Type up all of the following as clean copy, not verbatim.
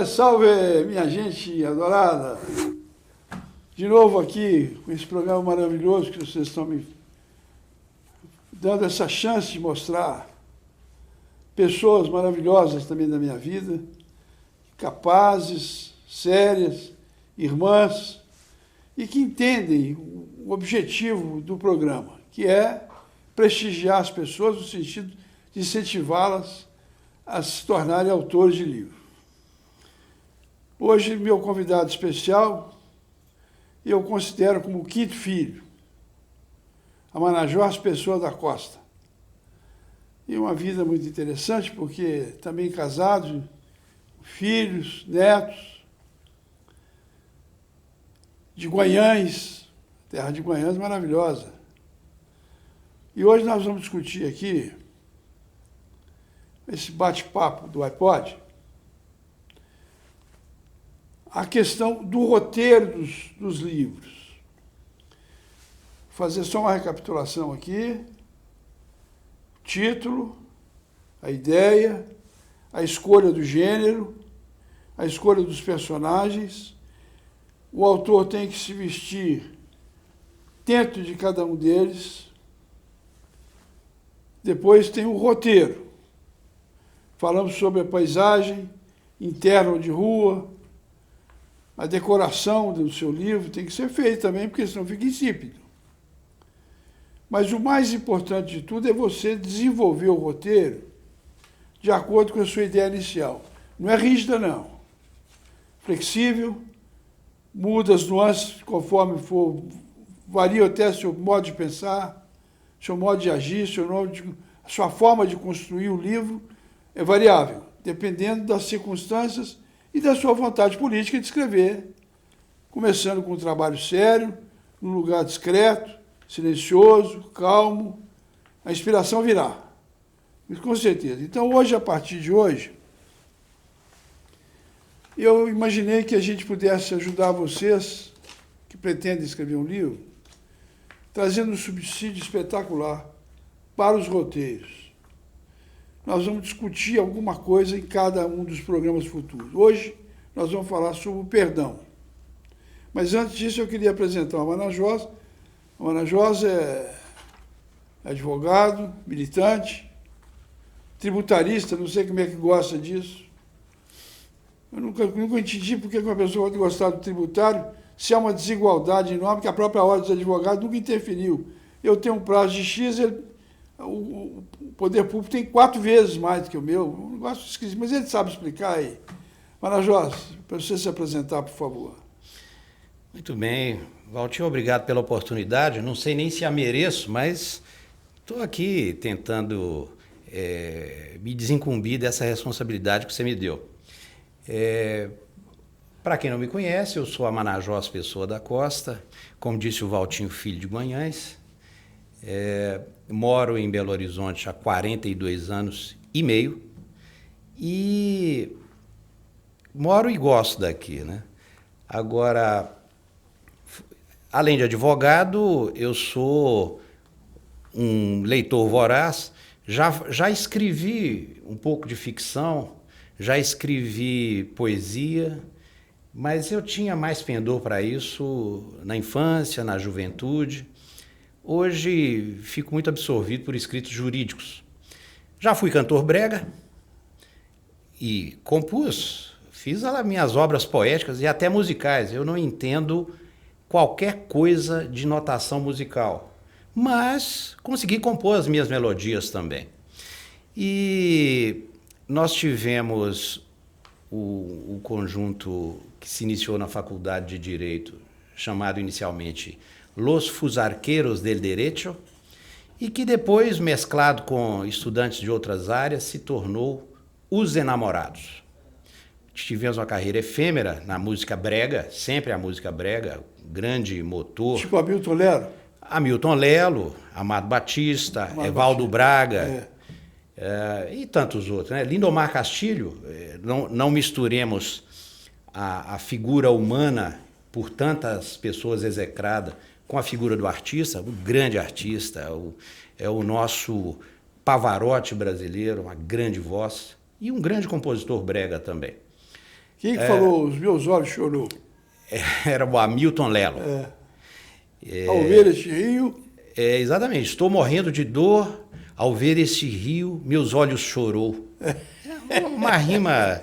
salve, minha gente adorada! De novo aqui, com esse programa maravilhoso que vocês estão me dando essa chance de mostrar pessoas maravilhosas também da minha vida, capazes, sérias, irmãs, e que entendem o objetivo do programa, que é prestigiar as pessoas no sentido de incentivá-las a se tornarem autores de livros. Hoje, meu convidado especial, eu considero como o quinto filho, Amanajós Pessoa da Costa. E uma vida muito interessante, porque também casado, filhos, netos, de Guanhães, terra de Guanhães maravilhosa. E hoje nós vamos discutir aqui, esse bate-papo do iPod, a questão do roteiro dos livros. Vou fazer só uma recapitulação aqui. Título, a ideia, a escolha do gênero, a escolha dos personagens. O autor tem que se vestir dentro de cada um deles. Depois tem o roteiro. Falamos sobre a paisagem interna ou de rua. A decoração do seu livro tem que ser feita também, porque senão fica insípido. Mas o mais importante de tudo é você desenvolver o roteiro de acordo com a sua ideia inicial. Não é rígida, não. Flexível, muda as nuances conforme for, varia até seu modo de pensar, seu modo de agir, a sua forma de construir o livro é variável, dependendo das circunstâncias e da sua vontade política de escrever, começando com um trabalho sério, num lugar discreto, silencioso, calmo, a inspiração virá, com certeza. Então, hoje, a partir de hoje, eu imaginei que a gente pudesse ajudar vocês, que pretendem escrever um livro, trazendo um subsídio espetacular para os roteiros. Nós vamos discutir alguma coisa em cada um dos programas futuros. Hoje, nós vamos falar sobre o perdão. Mas antes disso, eu queria apresentar o Amanajós. O Amanajós é advogado, militante, tributarista, não sei como é que gosta disso. Eu nunca entendi por que uma pessoa pode gostar do tributário se há uma desigualdade enorme que a própria Ordem dos Advogados nunca interferiu. Eu tenho um prazo de X, o poder público tem 4 vezes mais do que o meu. Um negócio esquisito, mas ele sabe explicar aí. Amanajós, para você se apresentar, por favor. Muito bem. Valtinho, obrigado pela oportunidade. Não sei nem se a mereço, mas estou aqui tentando me desincumbir dessa responsabilidade que você me deu. Para quem não me conhece, eu sou Amanajós Pessoa da Costa, como disse o Valtinho, filho de Guanhães. Moro em Belo Horizonte há 42 anos e meio e moro e gosto daqui, né? Agora, além de advogado, eu sou um leitor voraz, já escrevi um pouco de ficção, já escrevi poesia, mas eu tinha mais pendor para isso na infância, na juventude. Hoje fico muito absorvido por escritos jurídicos. Já fui cantor brega e compus, fiz as minhas obras poéticas e até musicais. Eu não entendo qualquer coisa de notação musical, mas consegui compor as minhas melodias também. E nós tivemos o conjunto que se iniciou na Faculdade de Direito, chamado inicialmente Los Fusarqueros del Derecho, e que depois, mesclado com estudantes de outras áreas, se tornou Os Enamorados. Tivemos uma carreira efêmera na música brega, sempre a música brega, grande motor. Tipo Hamilton Lelo? Hamilton Lelo, Amado Batista, Evaldo Braga, e tantos outros, né? Lindomar Castilho, não misturemos a figura humana por tantas pessoas execrada com a figura do artista, o grande artista, é o nosso Pavarotti brasileiro, uma grande voz, e um grande compositor brega também. Quem que falou Os Meus Olhos Chorou? Era o Hamilton Lelo. Ao ver este rio... Exatamente. Estou morrendo de dor ao ver este rio, meus olhos chorou. É uma rima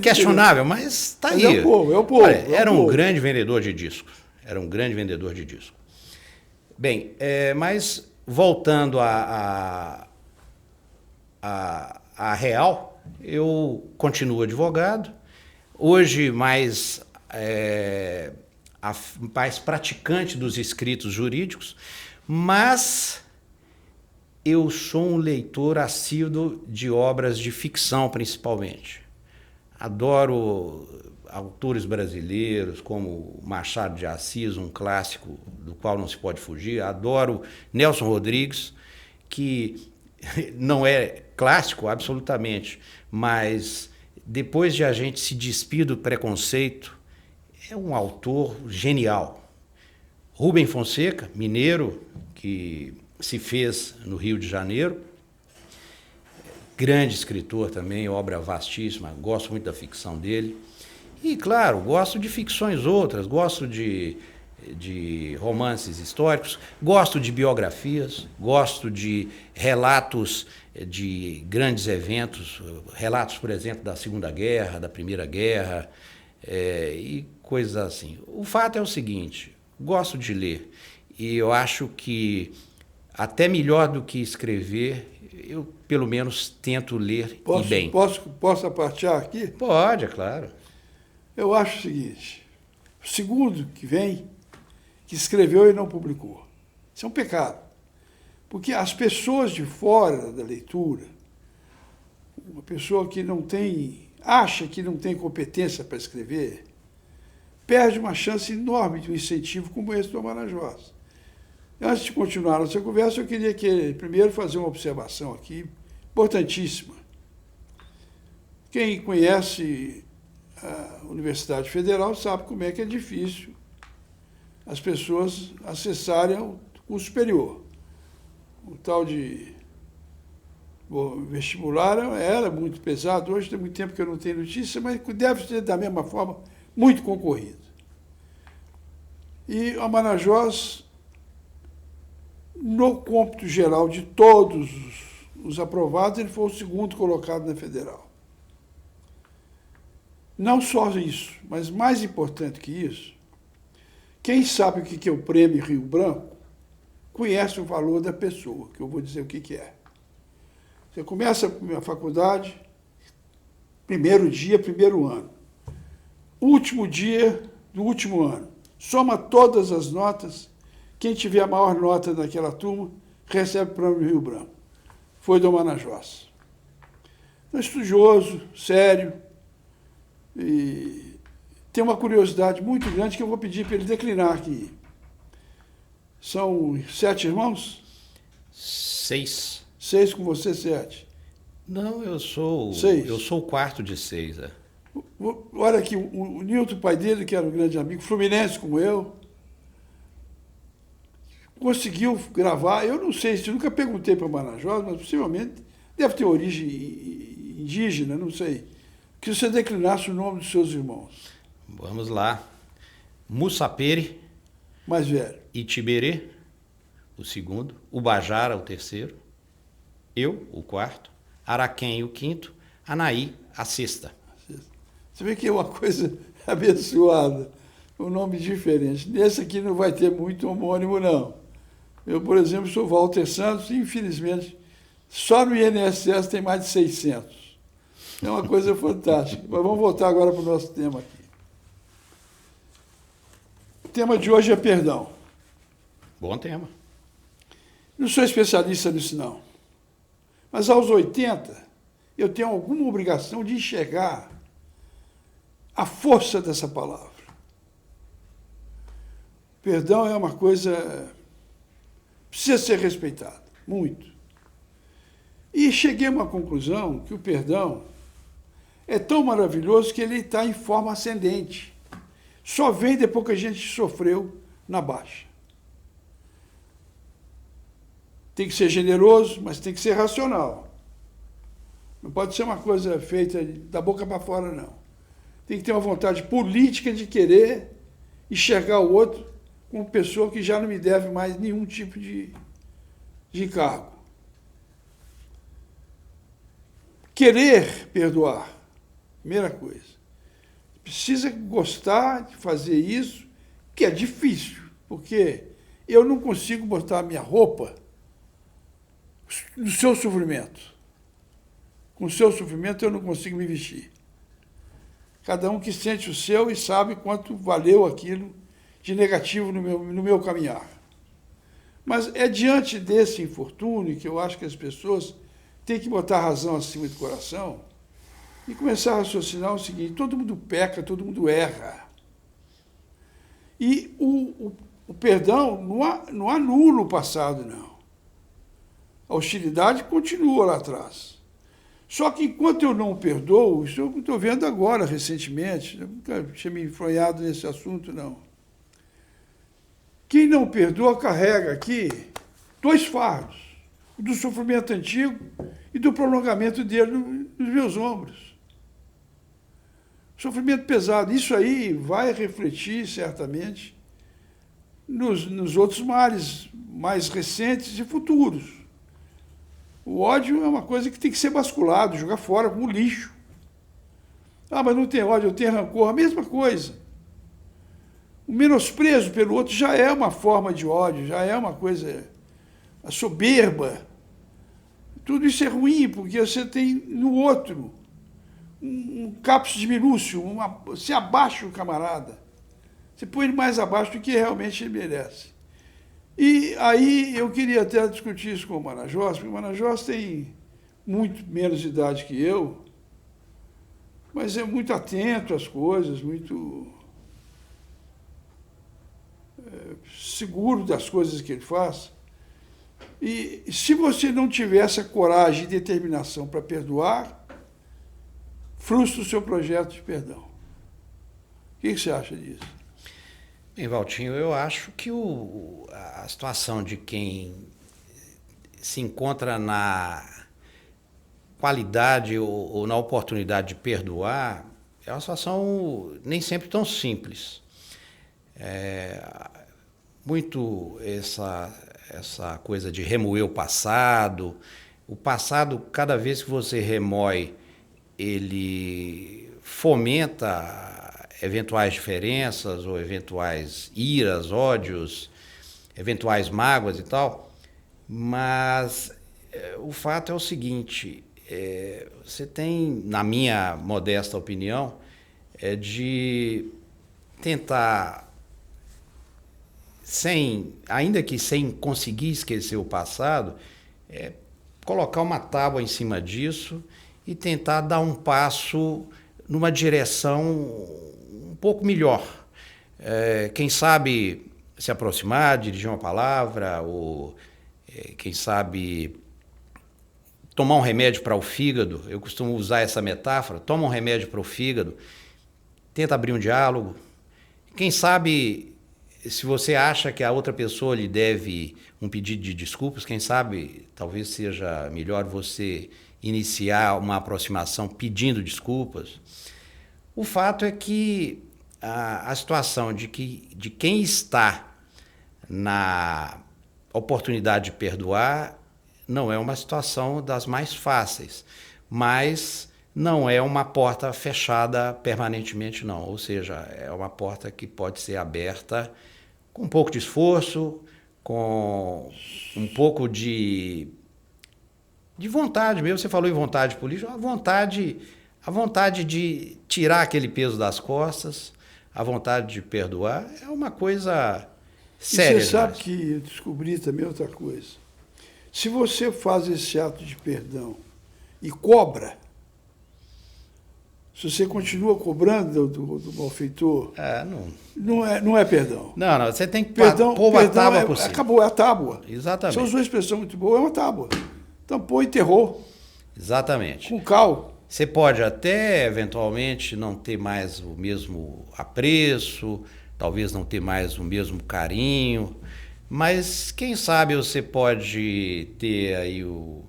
questionável, mas está aí. É o povo. Olha, era um grande vendedor de discos. Era um grande vendedor de discos. Bem, mas voltando à real, eu continuo advogado. Hoje mais praticante dos escritos jurídicos, mas eu sou um leitor assíduo de obras de ficção, principalmente. Adoro autores brasileiros como Machado de Assis, um clássico do qual não se pode fugir. Adoro Nelson Rodrigues, que não é clássico absolutamente, mas depois de A Gente Se Despir do Preconceito, é um autor genial. Rubem Fonseca, mineiro, que se fez no Rio de Janeiro, grande escritor também, obra vastíssima, gosto muito da ficção dele. E, claro, gosto de ficções outras, gosto de romances históricos, gosto de biografias, gosto de relatos de grandes eventos, relatos, por exemplo, da Segunda Guerra, da Primeira Guerra, e coisas assim. O fato é o seguinte, gosto de ler, e eu acho que até melhor do que escrever, eu pelo menos tento ler e bem. Posso apartear aqui? Pode, é claro. Eu acho o seguinte, o segundo que vem, que escreveu e não publicou. Isso é um pecado. Porque as pessoas de fora da leitura, uma pessoa que acha que não tem competência para escrever, perde uma chance enorme de um incentivo como esse do Amarajós. Antes de continuar a nossa conversa, eu queria primeiro fazer uma observação aqui, importantíssima. Quem conhece a Universidade Federal sabe como é que é difícil as pessoas acessarem o curso superior. O tal de vestibular era muito pesado, hoje tem muito tempo que eu não tenho notícia, mas deve ser da mesma forma muito concorrido. E o Amarajós, no cômputo geral de todos os aprovados, ele foi o segundo colocado na Federal. Não só isso, mas mais importante que isso, quem sabe o que é o Prêmio Rio Branco, conhece o valor da pessoa, que eu vou dizer o que é. Você começa a faculdade, primeiro dia, primeiro ano. Último dia do último ano. Soma todas as notas, quem tiver a maior nota daquela turma, recebe o Prêmio Rio Branco. Foi do Amarajós. Então, estudioso, sério, e tem uma curiosidade muito grande que eu vou pedir para ele declinar aqui. São 7 irmãos? 6. 6 com você, 7. Não, eu sou 6. Eu sou o quarto de 6. Olha aqui, o Nilton, pai dele, que era um grande amigo, fluminense como eu, conseguiu gravar, eu não sei, se nunca perguntei para o Amarajós, mas possivelmente deve ter origem indígena, não sei, que você declinasse o nome dos seus irmãos. Vamos lá. Mussapere. Mais velho. Itiberê, o segundo. Ubajara, o terceiro. Eu, o quarto. Araquém, o quinto. Anaí, a sexta. Você vê que é uma coisa abençoada, um nome diferente. Nesse aqui não vai ter muito homônimo, não. Eu, por exemplo, sou Walter Santos e, infelizmente, só no INSS tem mais de 600. É uma coisa fantástica. Mas vamos voltar agora para o nosso tema aqui. O tema de hoje é perdão. Bom tema. Não sou especialista nisso, não. Mas aos 80, eu tenho alguma obrigação de enxergar a força dessa palavra. Perdão é uma coisa precisa ser respeitada, muito. E cheguei a uma conclusão que o perdão é tão maravilhoso que ele está em forma ascendente. Só vem depois que a gente sofreu na baixa. Tem que ser generoso, mas tem que ser racional. Não pode ser uma coisa feita da boca para fora, não. tem que ter uma vontade política de querer enxergar o outro como pessoa que já não me deve mais nenhum tipo de encargo. Querer perdoar, primeira coisa. Precisa gostar de fazer isso, que é difícil, porque eu não consigo botar a minha roupa no seu sofrimento. Com o seu sofrimento eu não consigo me vestir. Cada um que sente o seu e sabe quanto valeu aquilo de negativo no meu caminhar. Mas é diante desse infortúnio que eu acho que as pessoas têm que botar a razão acima do coração e começar a raciocinar o seguinte: todo mundo peca, todo mundo erra. E o perdão não anula o passado, não. A hostilidade continua lá atrás. Só que enquanto eu não perdoo, isso eu estou vendo agora, recentemente, eu nunca tinha me enfronhado nesse assunto, não. Quem não perdoa carrega aqui 2 fardos: o do sofrimento antigo e do prolongamento dele nos meus ombros. Sofrimento pesado. Isso aí vai refletir, certamente, nos outros males mais recentes e futuros. O ódio é uma coisa que tem que ser basculado, jogar fora como lixo. Ah, mas não tem ódio, eu tenho rancor. A mesma coisa. O menosprezo pelo outro já é uma forma de ódio, já é uma coisa... A soberba. Tudo isso é ruim, porque você tem no outro um capus diminúcio, você abaixa o camarada. Você põe ele mais abaixo do que realmente ele merece. E aí eu queria até discutir isso com o Marajós, porque o Marajós tem muito menos idade que eu, mas é muito atento às coisas, muito seguro das coisas que ele faz. E se você não tiver essa coragem e determinação para perdoar, frustra o seu projeto de perdão. O que você acha disso? Bem, Valtinho, eu acho que a situação de quem se encontra na qualidade ou na oportunidade de perdoar é uma situação nem sempre tão simples. Muito essa coisa de remoer o passado, cada vez que você remói, ele fomenta eventuais diferenças ou eventuais iras, ódios, eventuais mágoas e tal, mas o fato é o seguinte, você tem, na minha modesta opinião, de tentar, ainda que sem conseguir esquecer o passado, colocar uma tábua em cima disso e tentar dar um passo numa direção um pouco melhor. Quem sabe se aproximar, dirigir uma palavra, ou quem sabe tomar um remédio para o fígado. Eu costumo usar essa metáfora: toma um remédio para o fígado, tenta abrir um diálogo. Quem sabe, se você acha que a outra pessoa lhe deve um pedido de desculpas, quem sabe talvez seja melhor você iniciar uma aproximação pedindo desculpas. O fato é que a situação de quem está na oportunidade de perdoar não é uma situação das mais fáceis, mas não é uma porta fechada permanentemente, não. Ou seja, é uma porta que pode ser aberta com um pouco de esforço, com um pouco de vontade mesmo. Você falou em vontade política, a vontade de tirar aquele peso das costas, a vontade de perdoar, é uma coisa séria. E você sabe que eu descobri também outra coisa. Se você faz esse ato de perdão e cobra, se você continua cobrando do malfeitor, não é perdão. Não, você tem que pôr uma tábua por cima. Acabou, é a tábua. Exatamente. Você usou uma expressão muito boa, é uma tábua. Tampou e enterrou. Exatamente. Com cal. Você pode até, eventualmente, não ter mais o mesmo apreço, talvez não ter mais o mesmo carinho, mas quem sabe você pode ter aí um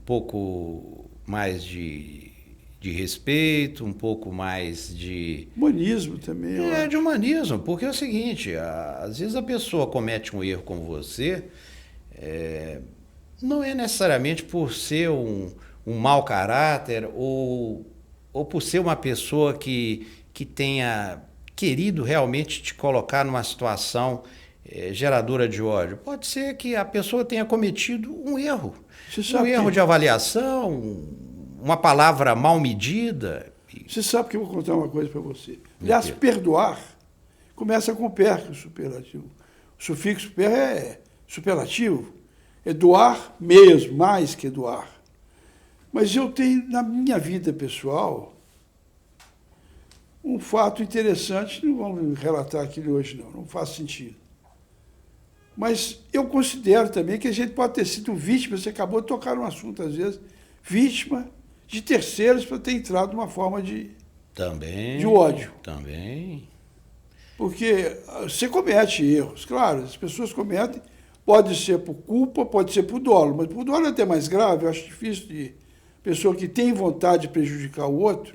pouco mais de de respeito, um pouco mais de... Humanismo também. De humanismo, porque é o seguinte, às vezes a pessoa comete um erro com você, não é necessariamente por ser um mau caráter ou por ser uma pessoa que tenha querido realmente te colocar numa situação geradora de ódio. Pode ser que a pessoa tenha cometido um erro. Um erro de avaliação, uma palavra mal medida. Você sabe que eu vou contar uma coisa para você. Aliás, perdoar começa com per, que é o superlativo. O sufixo per é superlativo. É doar mesmo, mais que doar. Mas eu tenho, na minha vida pessoal, um fato interessante, não vamos relatar aquilo hoje não faz sentido. Mas eu considero também que a gente pode ter sido vítima, você acabou de tocar num assunto, às vezes, vítima de terceiros para ter entrado numa forma de ódio. Também. Porque você comete erros, claro, as pessoas cometem, pode ser por culpa, pode ser por dolo, mas por dolo é até mais grave, eu acho difícil de pessoa que tem vontade de prejudicar o outro,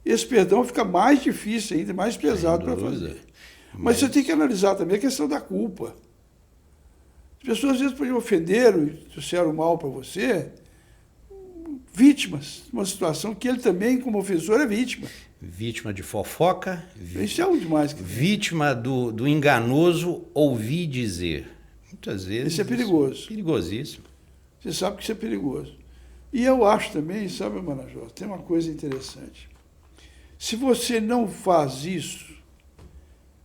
esse perdão fica mais difícil ainda, mais pesado para fazer. Mas você tem que analisar também a questão da culpa. As pessoas às vezes podem ofender, trouxeram mal para você, vítimas de uma situação que ele também, como ofensor, é vítima. Vítima de fofoca. Isso é um demais. Vítima do enganoso ouvir dizer. Muitas vezes. Isso é perigoso. Perigosíssimo. Você sabe que isso é perigoso. E eu acho também, sabe, Marajó, tem uma coisa interessante. Se você não faz isso,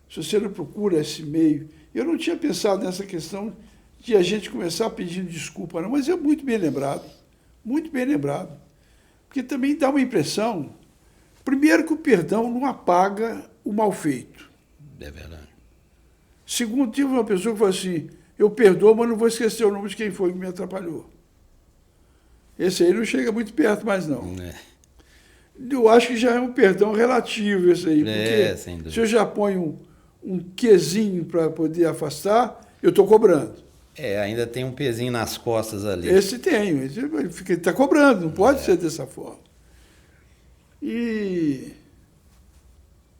se você não procura esse meio, eu não tinha pensado nessa questão de a gente começar pedindo desculpa, não, mas é muito bem lembrado, porque também dá uma impressão, primeiro que o perdão não apaga o mal feito. É verdade. Segundo, tive uma pessoa que falou assim, eu perdoo, mas não vou esquecer o nome de quem foi que me atrapalhou. Esse aí não chega muito perto mais, não. Eu acho que já é um perdão relativo esse aí, porque se eu já ponho um quezinho para poder afastar, eu estou cobrando. Ainda tem um pezinho nas costas ali. Esse tem, ele está cobrando, não pode ser dessa forma. E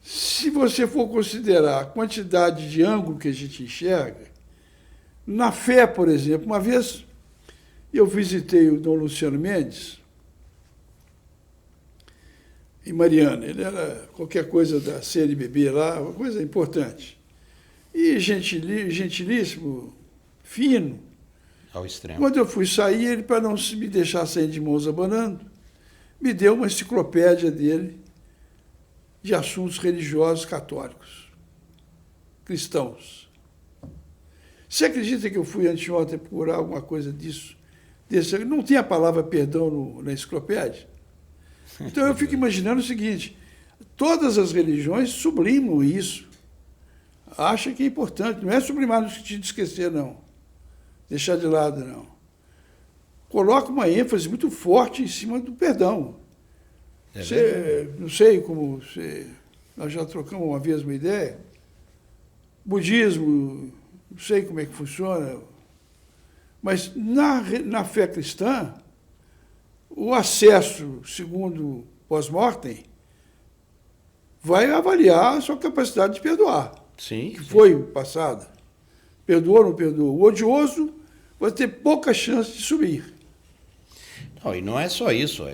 se você for considerar a quantidade de ângulo que a gente enxerga, na fé, por exemplo, uma vez eu visitei o Dom Luciano Mendes, em Mariana, ele era qualquer coisa da CNBB lá, uma coisa importante. E gentilíssimo, fino. Ao extremo. Quando eu fui sair, ele, para não me deixar sair de mãos abanando, me deu uma enciclopédia dele de assuntos religiosos católicos, cristãos. Você acredita que eu fui anteontem procurar alguma coisa disso? Não tem a palavra perdão na enciclopédia? Então eu fico imaginando o seguinte, todas as religiões sublimam isso, acham que é importante, não é sublimar no sentido de esquecer, não, deixar de lado, não. Coloca uma ênfase muito forte em cima do perdão. Não sei como nós já trocamos uma vez uma ideia, budismo, não sei como é que funciona, mas na fé cristã, o acesso, segundo pós-mortem, vai avaliar a sua capacidade de perdoar. Sim. Que foi passada. Perdoou ou não perdoou? O odioso vai ter pouca chance de subir. Não, e não é só isso.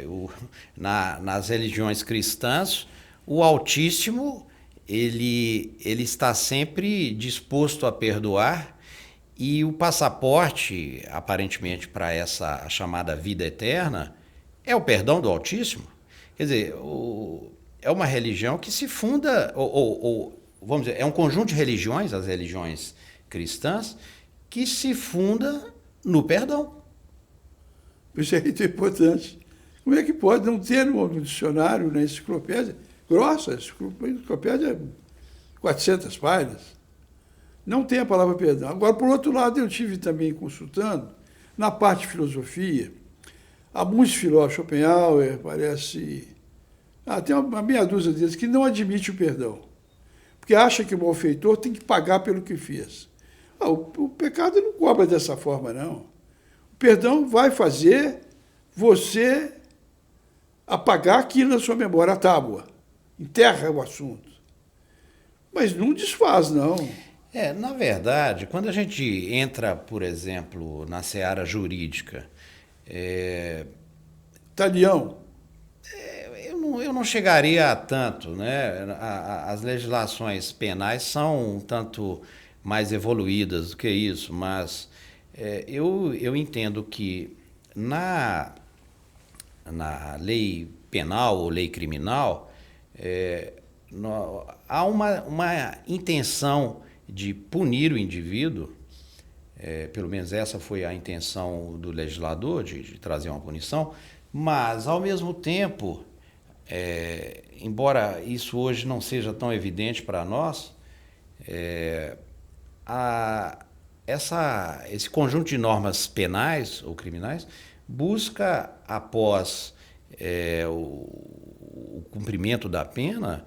Nas religiões cristãs, o Altíssimo ele está sempre disposto a perdoar, e o passaporte, aparentemente, para essa chamada vida eterna é o perdão do Altíssimo. Quer dizer, é uma religião que se funda, vamos dizer, é um conjunto de religiões, as religiões cristãs, que se funda no perdão. Isso é muito importante. Como é que pode não ter no dicionário, na enciclopédia, grossa, a enciclopédia 400 páginas, não tem a palavra perdão. Agora, por outro lado, eu tive também consultando, na parte de filosofia, há muitos filósofos, Schopenhauer, parece... tem uma meia dúzia deles que não admite o perdão, porque acha que o malfeitor tem que pagar pelo que fez. O pecado não cobra dessa forma, não. O perdão vai fazer você apagar aquilo na sua memória, a tábua. Enterra o assunto. Mas não desfaz, não. Na verdade, quando a gente entra, por exemplo, na seara jurídica, Talião. eu não chegaria a tanto, né? As legislações penais são um tanto mais evoluídas do que isso, mas eu entendo que na lei penal ou lei criminal há uma intenção de punir o indivíduo, pelo menos essa foi a intenção do legislador, de trazer uma punição, mas, ao mesmo tempo, embora isso hoje não seja tão evidente para nós, esse conjunto de normas penais ou criminais busca, após o cumprimento da pena,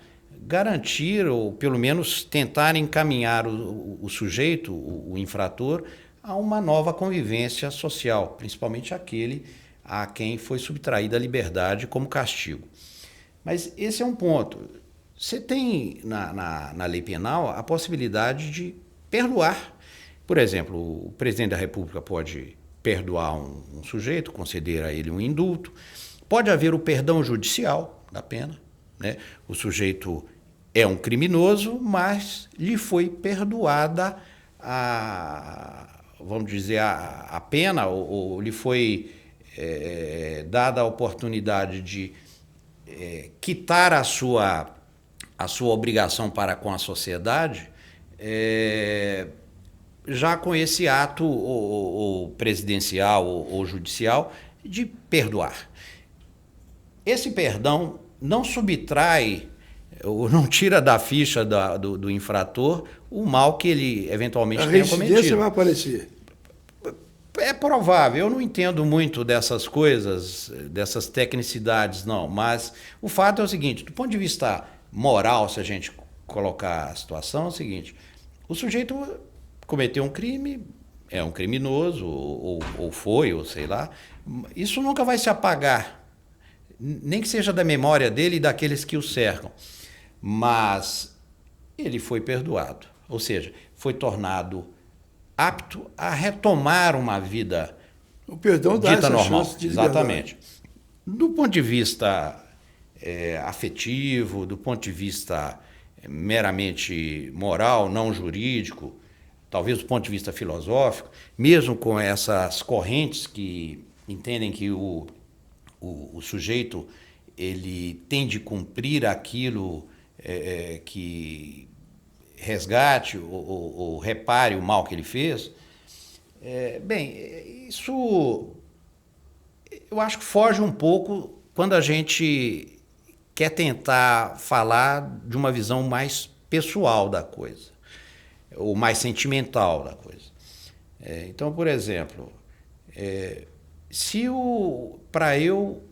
garantir, ou pelo menos tentar encaminhar o sujeito, o infrator, a uma nova convivência social, principalmente aquele a quem foi subtraída a liberdade como castigo. Mas esse é um ponto. Você tem na lei penal a possibilidade de perdoar. Por exemplo, o presidente da República pode perdoar um sujeito, conceder a ele um indulto. Pode haver o perdão judicial da pena, né? O sujeito é um criminoso, mas lhe foi perdoada vamos dizer, a pena, ou lhe foi dada a oportunidade de quitar a sua obrigação para com a sociedade, já com esse ato ou presidencial ou judicial de perdoar. Esse perdão não subtrai ou não tira da ficha do infrator o mal que ele eventualmente tenha cometido. A reincidência vai aparecer. É provável, eu não entendo muito dessas coisas, dessas tecnicidades, não, mas o fato é o seguinte, do ponto de vista moral, se a gente colocar a situação, é o seguinte, o sujeito cometeu um crime, é um criminoso, ou foi, ou sei lá, isso nunca vai se apagar, nem que seja da memória dele e daqueles que o cercam, mas ele foi perdoado, ou seja, foi tornado apto a retomar uma vida o perdão dá dita essa normal. chance de Exatamente. Do ponto de vista afetivo, do ponto de vista meramente moral, não jurídico, talvez do ponto de vista filosófico, mesmo com essas correntes que entendem que o sujeito ele tem de cumprir aquilo que resgate ou repare o mal que ele fez, isso eu acho que foge um pouco quando a gente quer tentar falar de uma visão mais pessoal da coisa, ou mais sentimental da coisa. Então, por exemplo, se para eu,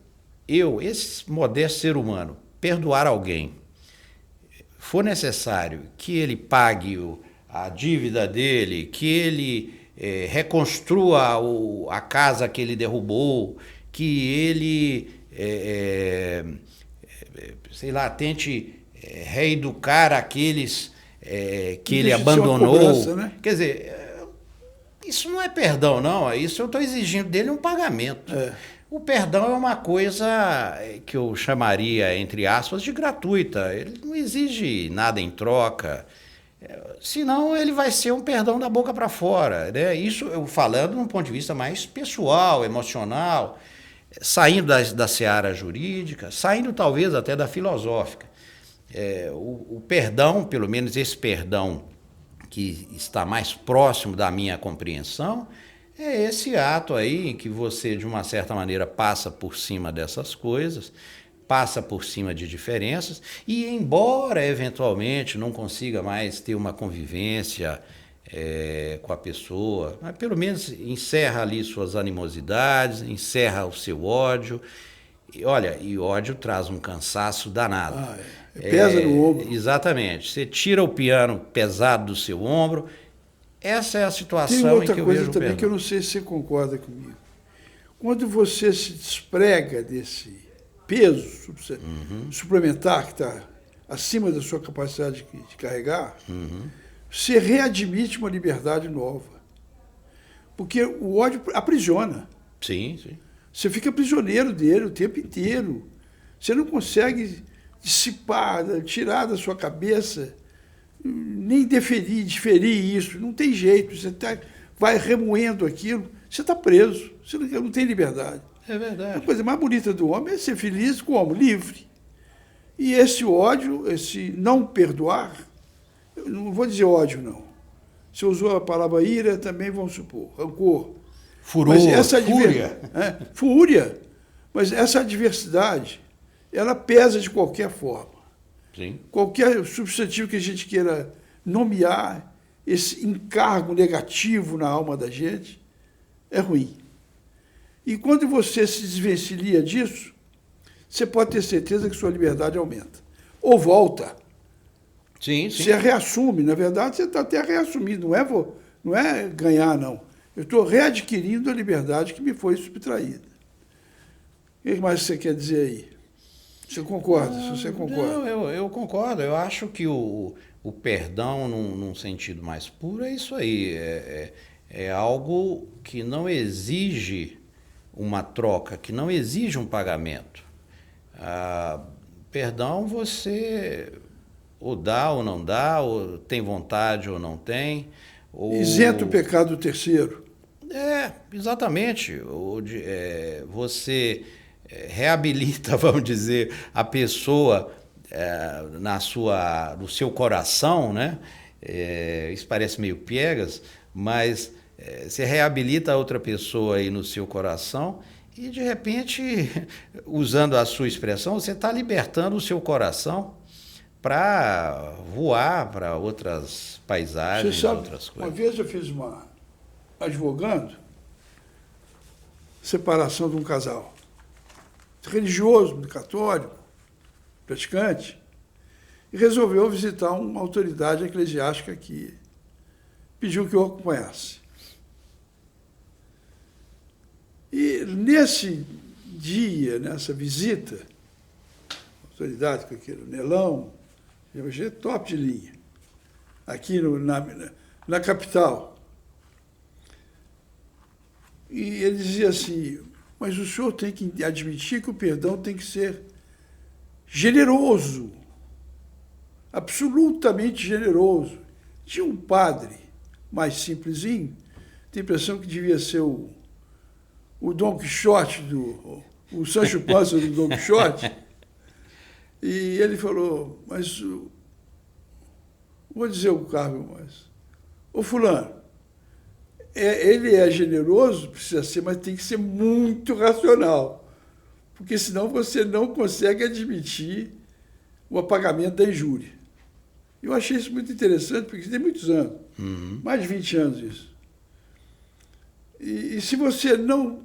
esse modesto ser humano, perdoar alguém, for necessário que ele pague a dívida dele, que ele reconstrua a casa que ele derrubou, que ele, sei lá, tente reeducar aqueles que ele abandonou. Cobrança, né? Quer dizer, isso não é perdão, não. Isso eu estou exigindo dele um pagamento. O perdão é uma coisa que eu chamaria, entre aspas, de gratuita. Ele não exige nada em troca. Senão ele vai ser um perdão da boca para fora, né? Isso eu falando num ponto de vista mais pessoal, emocional, saindo da seara jurídica, saindo talvez até da filosófica. O perdão, pelo menos esse perdão que está mais próximo da minha compreensão, é esse ato aí em que você, de uma certa maneira, passa por cima dessas coisas, passa por cima de diferenças e, embora eventualmente não consiga mais ter uma convivência com a pessoa, mas pelo menos encerra ali suas animosidades, encerra o seu ódio. E, olha, e ódio traz um cansaço danado. Pesa no ombro. Exatamente. Você tira o piano pesado do seu ombro. Essa é a situação em que eu vejo. Tem outra coisa também que eu não sei se você concorda comigo. Quando você se desprega desse peso suplementar que está acima da sua capacidade de carregar, você readmite uma liberdade nova. Porque o ódio aprisiona. Sim, sim. Você fica prisioneiro dele o tempo inteiro. Você não consegue dissipar, tirar da sua cabeça, nem diferir isso. Não tem jeito. Você vai remoendo aquilo, você está preso. Você não tem liberdade. É verdade. A coisa mais bonita do homem é ser feliz como? Livre. E esse ódio, esse não perdoar, eu não vou dizer ódio, não. Você usou a palavra ira, também vamos supor, rancor. Furor, fúria. Fúria. Mas essa adversidade, ela pesa de qualquer forma. Sim. Qualquer substantivo que a gente queira nomear, esse encargo negativo na alma da gente, é ruim. E quando você se desvencilha disso, você pode ter certeza que sua liberdade aumenta. Ou volta. Sim, sim. Você reassume. Na verdade, você está até reassumindo. Não é ganhar, não. Eu estou readquirindo a liberdade que me foi subtraída. O que mais você quer dizer aí? Você concorda? Se você concorda. Não, eu concordo. Eu acho que o perdão, num sentido mais puro, é isso aí. É algo que não exige uma troca, que não exige um pagamento. Perdão você ou dá ou não dá, ou tem vontade ou não tem. Isenta o pecado do terceiro. Exatamente. Você reabilita, vamos dizer, a pessoa no seu coração, né? Isso parece meio piegas, mas você reabilita a outra pessoa aí no seu coração e, de repente, usando a sua expressão, você está libertando o seu coração para voar para outras paisagens, você sabe, outras coisas. Uma vez eu fiz advogando, separação de um casal. Religioso, católico, praticante, e resolveu visitar uma autoridade eclesiástica que pediu que eu acompanhasse. E nesse dia, nessa visita, autoridade com aquele Nelão, é top de linha, aqui na capital. E ele dizia assim, mas o senhor tem que admitir que o perdão tem que ser generoso, absolutamente generoso. Tinha um padre mais simplesinho, tem a impressão que devia ser o Dom Quixote, o Sancho Panza do Dom Quixote. E ele falou, mas, vou dizer o cargo, mas, ô fulano, ele é generoso, precisa ser, mas tem que ser muito racional, porque senão você não consegue admitir o apagamento da injúria. Eu achei isso muito interessante, porque tem muitos anos, mais de 20 anos isso. E se você não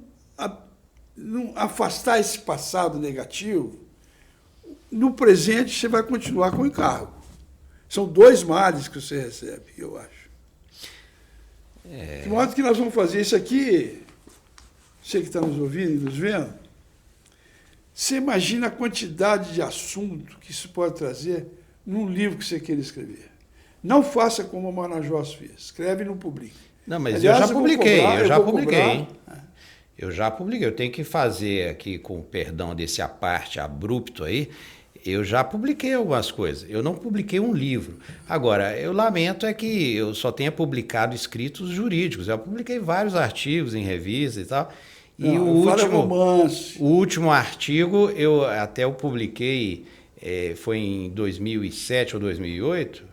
afastar esse passado negativo, no presente você vai continuar com o encargo. São 2 males que você recebe, eu acho. De modo que nós vamos fazer isso aqui, você que está nos ouvindo e nos vendo, você imagina a quantidade de assunto que isso pode trazer num livro que você queira escrever. Não faça como o Manajós fez, escreve e não publique. Não, mas aliás, eu já publiquei, hein? Eu já publiquei, eu tenho que fazer aqui, com o perdão desse aparte abrupto aí, eu já publiquei algumas coisas. Eu não publiquei um livro. Agora, eu lamento é que eu só tenha publicado escritos jurídicos. Eu publiquei vários artigos em revistas e tal. E não, o último artigo eu publiquei, foi em 2007 ou 2008,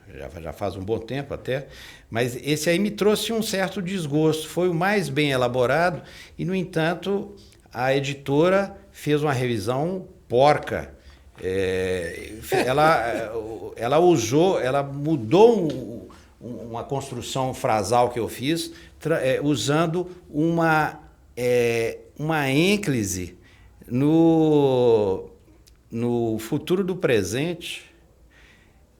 já faz um bom tempo até, mas esse aí me trouxe um certo desgosto. Foi o mais bem elaborado e, no entanto, a editora fez uma revisão porca. Ela mudou uma construção frasal que eu fiz, usando uma ênclise no futuro do presente,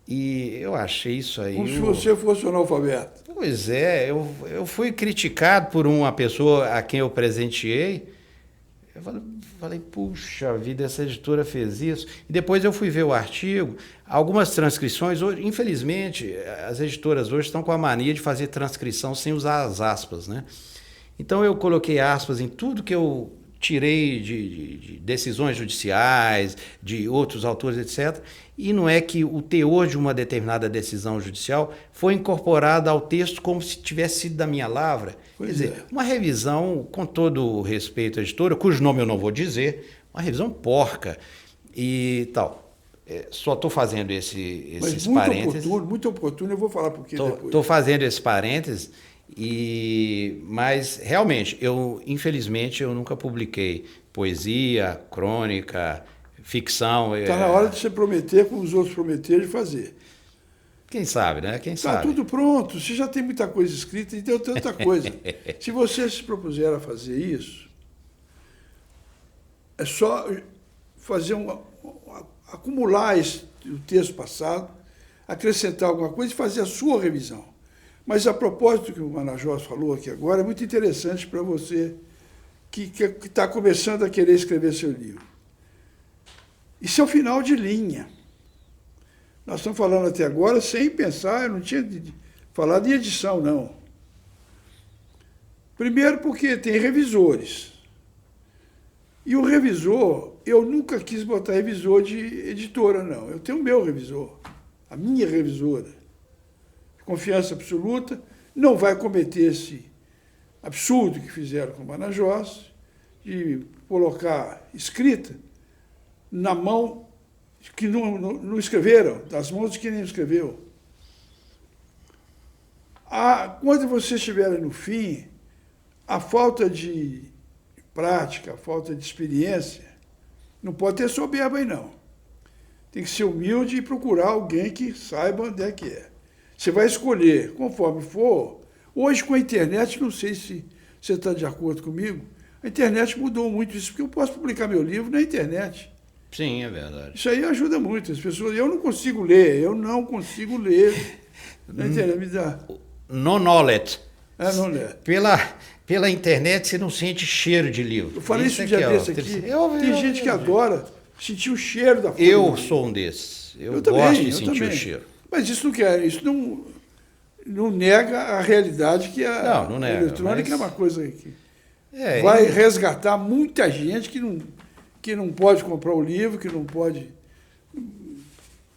e eu achei isso aí... Como se você fosse um analfabeto. Pois é, eu fui criticado por uma pessoa a quem eu presenteei, Eu falei, puxa vida, essa editora fez isso. E depois eu fui ver o artigo, algumas transcrições, hoje, infelizmente, as editoras hoje estão com a mania de fazer transcrição sem usar as aspas, né? Então eu coloquei aspas em tudo que eu tirei de decisões judiciais, de outros autores, etc. E não é que o teor de uma determinada decisão judicial foi incorporado ao texto como se tivesse sido da minha lavra. Quer dizer, uma revisão, com todo o respeito à editora, cujo nome eu não vou dizer, uma revisão porca e tal. Só estou fazendo esses parênteses. Muito oportuno, eu vou falar por quê depois. Estou fazendo esse parênteses, mas realmente, infelizmente, eu nunca publiquei poesia, crônica, ficção. Está na hora de você prometer, como os outros prometeram, de fazer. Quem sabe, né? Quem sabe. Está tudo pronto, você já tem muita coisa escrita e deu tanta coisa. Se você se propuser a fazer isso, é só fazer acumular o texto passado, acrescentar alguma coisa e fazer a sua revisão. Mas a propósito que o Marajós falou aqui agora, é muito interessante para você que está começando a querer escrever seu livro. Isso é o final de linha. Nós estamos falando até agora sem pensar, eu não tinha falado em edição, não. Primeiro porque tem revisores. E o revisor, eu nunca quis botar revisor de editora, não. Eu tenho o meu revisor, a minha revisora. Confiança absoluta, não vai cometer esse absurdo que fizeram com o Marajós, de colocar escrita na mão que não escreveram, das mãos de quem nem escreveu. Quando vocês estiverem no fim, a falta de prática, a falta de experiência, não pode ter soberba aí, não. Tem que ser humilde e procurar alguém que saiba onde é que é. Você vai escolher, conforme for. Hoje, com a internet, não sei se você está de acordo comigo, a internet mudou muito isso, porque eu posso publicar meu livro na internet. Sim, é verdade. Isso aí ajuda muito as pessoas. Eu não consigo ler na internet. Me dá. No knowledge. Não lê. Pela internet você não sente cheiro de livro. Eu falei isso um dia desse aqui. Tem gente que adora sentir o cheiro da folha. Eu sou um desses. Eu gosto de sentir o cheiro. Mas isso não nega a realidade que a eletrônica é uma coisa que vai resgatar muita gente que não pode comprar o livro, que não pode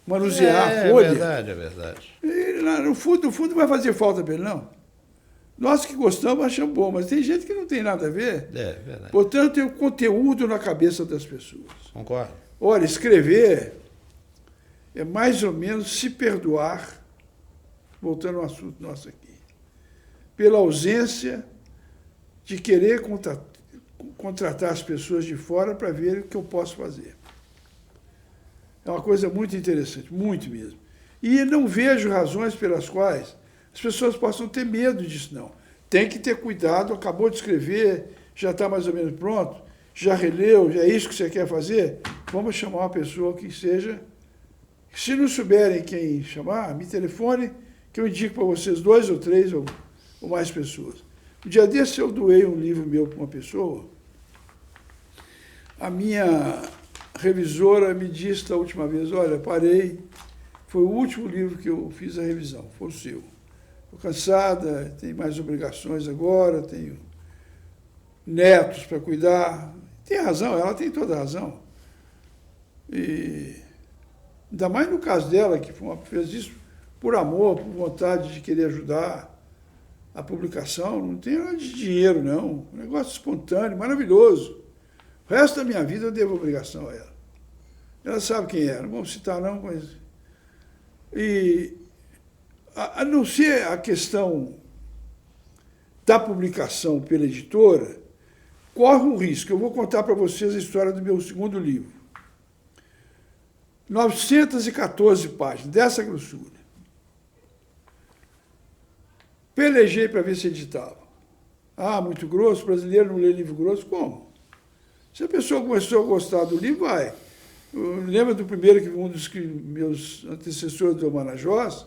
manusear a folha. É verdade. E, no fundo vai fazer falta para ele, não. Nós que gostamos achamos bom, mas tem gente que não tem nada a ver. É verdade. Portanto, tem o conteúdo na cabeça das pessoas. Concordo. Olha, escrever é mais ou menos se perdoar, voltando ao assunto nosso aqui, pela ausência de querer contratar as pessoas de fora para ver o que eu posso fazer. É uma coisa muito interessante, muito mesmo. E não vejo razões pelas quais as pessoas possam ter medo disso, não. Tem que ter cuidado, acabou de escrever, já está mais ou menos pronto, já releu, já é isso que você quer fazer? Vamos chamar uma pessoa que seja... Se não souberem quem chamar, me telefone, que eu indico para vocês 2 ou 3 ou mais pessoas. Um dia desse eu doei um livro meu para uma pessoa. A minha revisora me disse da última vez, olha, parei, foi o último livro que eu fiz a revisão, foi o seu. Estou cansada, tenho mais obrigações agora, tenho netos para cuidar. Tem razão, ela tem toda a razão. E ainda mais no caso dela, que fez isso por amor, por vontade de querer ajudar a publicação. Não tem nada de dinheiro, não. Um negócio espontâneo, maravilhoso. O resto da minha vida eu devo obrigação a ela. Ela sabe quem é, não vamos citar não, mas... E a não ser a questão da publicação pela editora, corre um risco. Eu vou contar para vocês a história do meu segundo livro. 914 páginas, dessa grossura. Pelejei para ver se editava. Muito grosso, brasileiro não lê livro grosso, como? Se a pessoa começou a gostar do livro, vai. Eu lembro do primeiro que um dos meus antecessores do Marajós,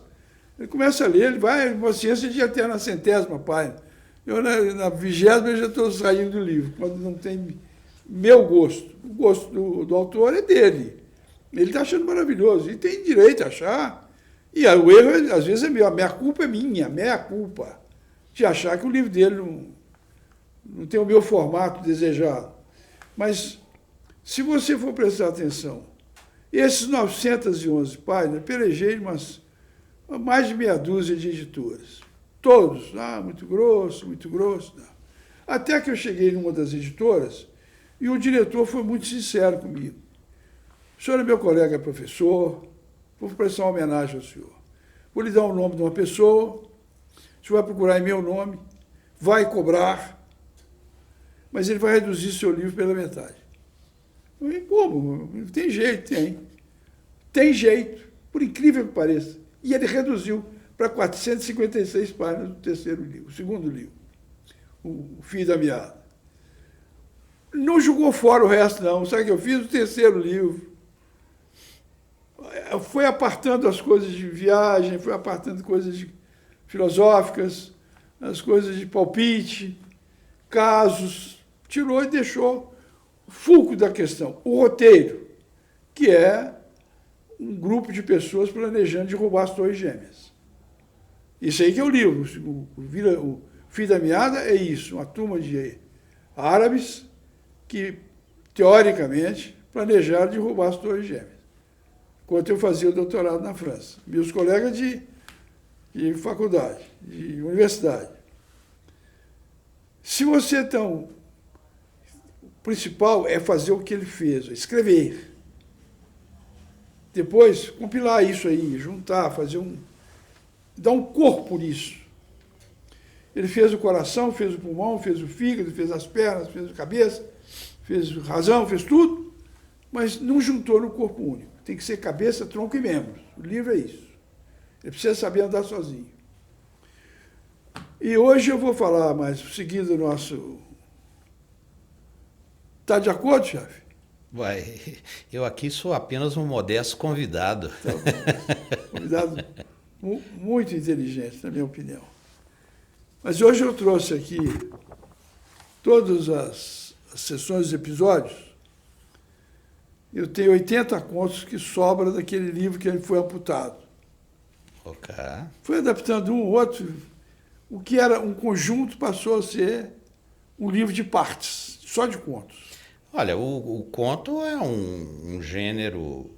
ele começa a ler, ele vai, uma ciência de até na 100ª página. Eu, na 20ª, eu já estou saindo do livro, quando não tem meu gosto. O gosto do autor é dele. Ele está achando maravilhoso. E tem direito a achar. E o erro, às vezes, é meu. A minha culpa é minha, meia culpa, de achar que o livro dele não tem o meu formato desejado. Mas, se você for prestar atenção, esses 911 páginas, pelejei mais de meia dúzia de editoras. Todos, muito grosso, muito grosso. Não. Até que eu cheguei numa das editoras e o diretor foi muito sincero comigo. O senhor é meu colega professor, vou prestar uma homenagem ao senhor. Vou lhe dar o nome de uma pessoa, o senhor vai procurar em meu nome, vai cobrar, mas ele vai reduzir seu livro pela metade. Eu falei, como? Tem jeito, tem. Tem jeito, por incrível que pareça. E ele reduziu para 456 páginas do terceiro livro, o segundo livro, O Fio da Meada. Não jogou fora o resto, não. Sabe o que eu fiz? O terceiro livro. Foi apartando as coisas de viagem, foi apartando coisas filosóficas, as coisas de palpite, casos, tirou e deixou o fulcro da questão, o roteiro, que é um grupo de pessoas planejando derrubar as Torres Gêmeas. Isso aí que é o livro. O Fio da Meada é isso, uma turma de árabes que, teoricamente, planejaram derrubar as Torres Gêmeas. Enquanto eu fazia o doutorado na França. Meus colegas de faculdade, de universidade. Se você, então, o principal é fazer o que ele fez, escrever. Depois, compilar isso aí, juntar, dar um corpo nisso. Ele fez o coração, fez o pulmão, fez o fígado, fez as pernas, fez a cabeça, fez razão, fez tudo, mas não juntou no corpo único. Tem que ser cabeça, tronco e membros. O livro é isso. Ele precisa saber andar sozinho. E hoje eu vou falar mais, seguindo o nosso... Está de acordo, chefe? Vai, eu aqui sou apenas um modesto convidado. Então, convidado muito inteligente, na minha opinião. Mas hoje eu trouxe aqui todas as sessões dos episódios. Eu tenho 80 contos que sobram daquele livro que ele foi amputado. Ok. Foi adaptando um ou outro. O que era um conjunto passou a ser um livro de partes, só de contos. Olha, o conto é um gênero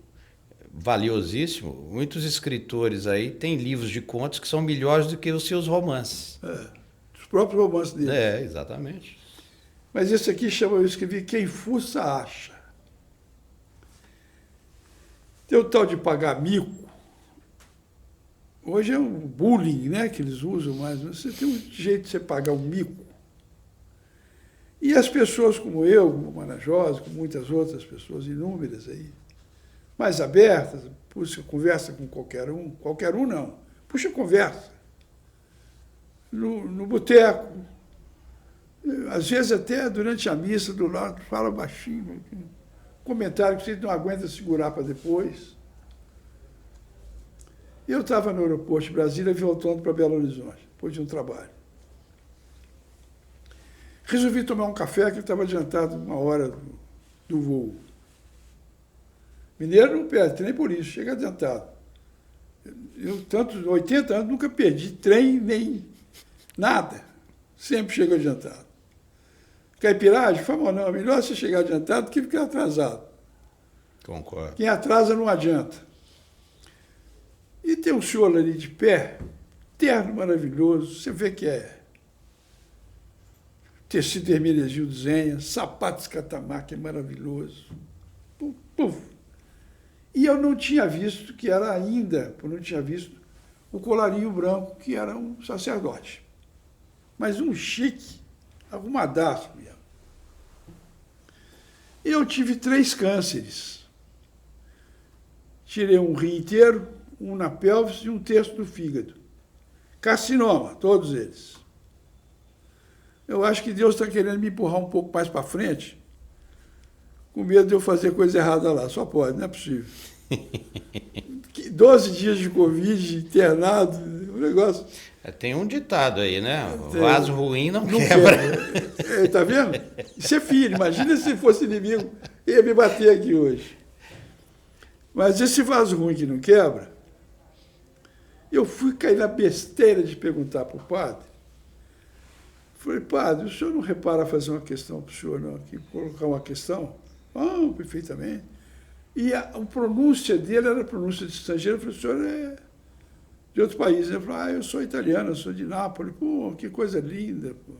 valiosíssimo. Muitos escritores aí têm livros de contos que são melhores do que os seus romances. Os próprios romances dele. Exatamente. Mas esse aqui eu escrevi Quem Fuça Acha. Tem o tal de pagar mico. Hoje é um bullying, né, que eles usam, mas você tem um jeito de você pagar um mico. E as pessoas como eu, como Marajosa, como muitas outras pessoas inúmeras aí, mais abertas, puxa conversa com qualquer um não, puxa conversa. No boteco, às vezes até durante a missa do lado, fala baixinho, comentário que você não aguenta segurar para depois. Eu estava no aeroporto de Brasília voltando para Belo Horizonte, depois de um trabalho. Resolvi tomar um café, que estava adiantado 1 hora do voo. Mineiro não perde, nem por isso, chega adiantado. Eu, tanto 80 anos, nunca perdi trem, nem nada. Sempre chego adiantado. Caipiragem, fala, não, é melhor você chegar adiantado do que ficar atrasado. Concordo. Quem atrasa não adianta. E tem um senhor ali de pé, terno maravilhoso, você vê que é tecido Hermenegildo Zenha, sapato escatamarca, é maravilhoso. Puf, puf. E eu não tinha visto que era ainda, eu não tinha visto o colarinho branco, que era um sacerdote. Mas um chique, arrumadaço mesmo. Eu tive 3 cânceres. Tirei um rim inteiro, um na pelvis e um terço do fígado. Carcinoma, todos eles. Eu acho que Deus está querendo me empurrar um pouco mais para frente, com medo de eu fazer coisa errada lá. Só pode, não é possível. 12 dias de Covid, internado, Um negócio... Tem um ditado aí, né? Tem. Vaso ruim não quebra. Tá vendo? Isso é filho. Imagina se fosse inimigo, ia me bater aqui hoje. Mas esse vaso ruim que não quebra, eu fui cair na besteira de perguntar para o padre. Falei, padre, o senhor não repara fazer uma questão para o senhor, não? Aqui, colocar uma questão? Ah, perfeitamente. E a pronúncia dele era pronúncia de estrangeiro. Eu falei, o senhor é de outro país. Ele falou, eu sou italiano, eu sou de Nápoles. Pô, que coisa linda, pô.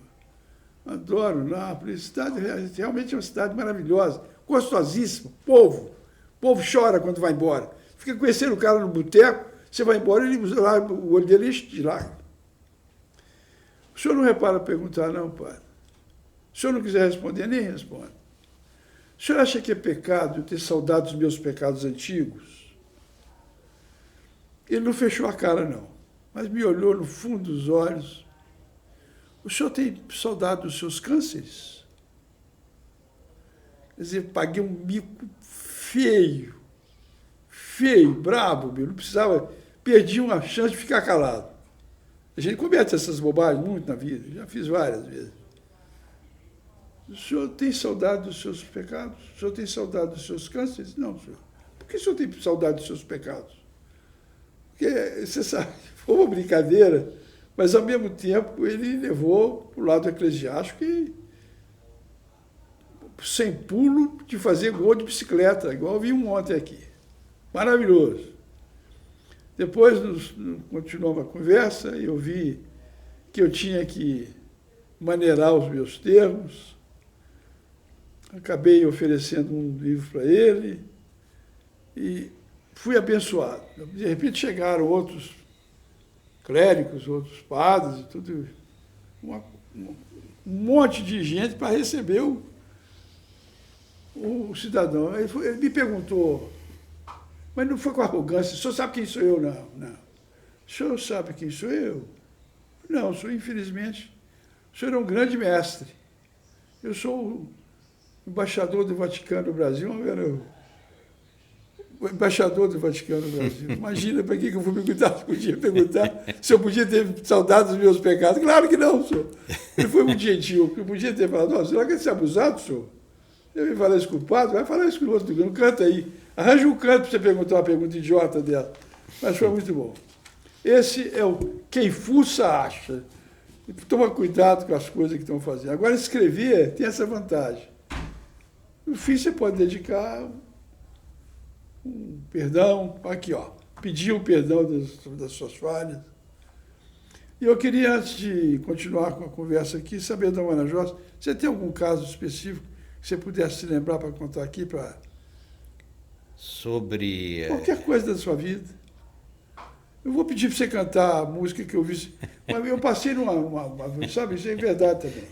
Adoro Nápoles. Cidade, realmente é uma cidade maravilhosa, gostosíssima, povo. O povo chora quando vai embora. Fica conhecendo o cara no boteco, você vai embora, ele lá, o olho dele enche de lágrimas. O senhor não repara perguntar, não, padre? Se o senhor não quiser responder, nem responde. O senhor acha que é pecado eu ter saudade dos meus pecados antigos? Ele não fechou a cara, não, mas me olhou no fundo dos olhos. O senhor tem saudade dos seus cânceres? Quer dizer, paguei um mico feio, brabo, meu, não precisava, perdi uma chance de ficar calado. A gente comete essas bobagens muito na vida, já fiz várias vezes. O senhor tem saudade dos seus pecados? O senhor tem saudade dos seus cânceres? Não, senhor. Por que o senhor tem saudade dos seus pecados? Porque, você sabe, foi uma brincadeira, mas, ao mesmo tempo, ele levou para o lado eclesiástico e sem pulo de fazer gol de bicicleta, igual eu vi um ontem aqui. Maravilhoso. Depois, continuamos a conversa, e eu vi que eu tinha que maneirar os meus termos. Acabei oferecendo um livro para ele e fui abençoado. De repente chegaram outros clérigos, outros padres, e tudo, um monte de gente para receber o cidadão. Ele me perguntou, mas não foi com arrogância, o senhor sabe quem sou eu? Não, não. O senhor sabe quem sou eu? Não, o senhor, infelizmente, o senhor é um grande mestre. Eu sou o embaixador do Vaticano no Brasil, o embaixador do Vaticano no Brasil. Imagina, para que eu fui perguntar? Podia perguntar se eu podia ter saudade dos meus pecados. Claro que não, senhor. Ele foi muito gentil, porque eu podia ter falado, será que ele é abusado, senhor? Eu ia falar isso com o padre, vai falar isso com o outro, não canta aí. Arranja um canto para você perguntar uma pergunta idiota dela. Mas foi muito bom. Esse é o quem fuça acha. Toma cuidado com as coisas que estão fazendo. Agora, escrever tem essa vantagem. No fim, você pode dedicar um perdão, aqui, ó, pedir o perdão das suas falhas. E eu queria, antes de continuar com a conversa aqui, saber da Ana Jossa, você tem algum caso específico que você pudesse se lembrar para contar aqui? Sobre... Qualquer coisa da sua vida. Eu vou pedir para você cantar a música que eu vi. Eu passei sabe, isso é verdade também.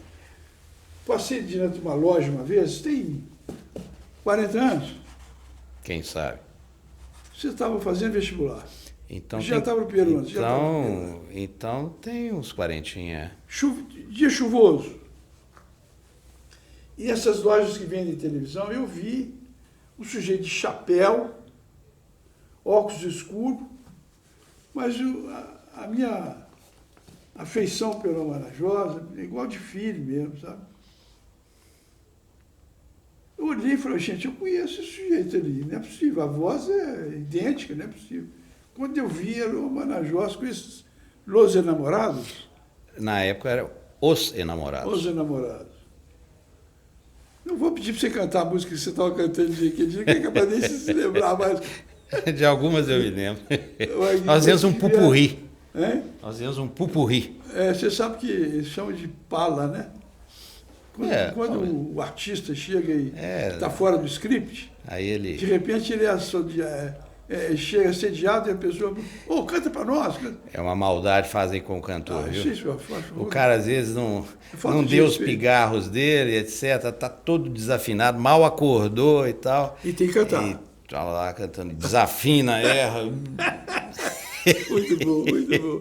Passei diante de uma loja uma vez, tem 40 anos. Quem sabe? Você estava fazendo vestibular. Então já estava no primeiro ano. Então tem uns 40. Dia chuvoso. E essas lojas que vendem televisão, eu vi um sujeito de chapéu, óculos escuros, mas a minha afeição pela Marajosa é igual de filho mesmo, sabe? Eu olhei e falei, gente, eu conheço esse sujeito ali, não é possível, a voz é idêntica, não é possível. Quando eu vi, era o Marajosa com esses Los Enamorados. Na época era Os Enamorados. Os Enamorados. Não vou pedir para você cantar a música que você estava cantando de que é capaz de se lembrar mais. De algumas eu me lembro. Nós fizemos um pupurri. Hein? Nós fizemos um pupurri. Você sabe que eles chamam de pala, né? Quando o artista chega e está fora do script, aí ele... de repente ele chega assediado e a pessoa, canta para nós. É uma maldade fazem com o cantor, viu? Isso, o cara às vezes não deu os pigarros dele, etc. Está todo desafinado, mal acordou e tal. E tem que cantar. E tá lá cantando, desafina, erra. Muito bom, muito bom.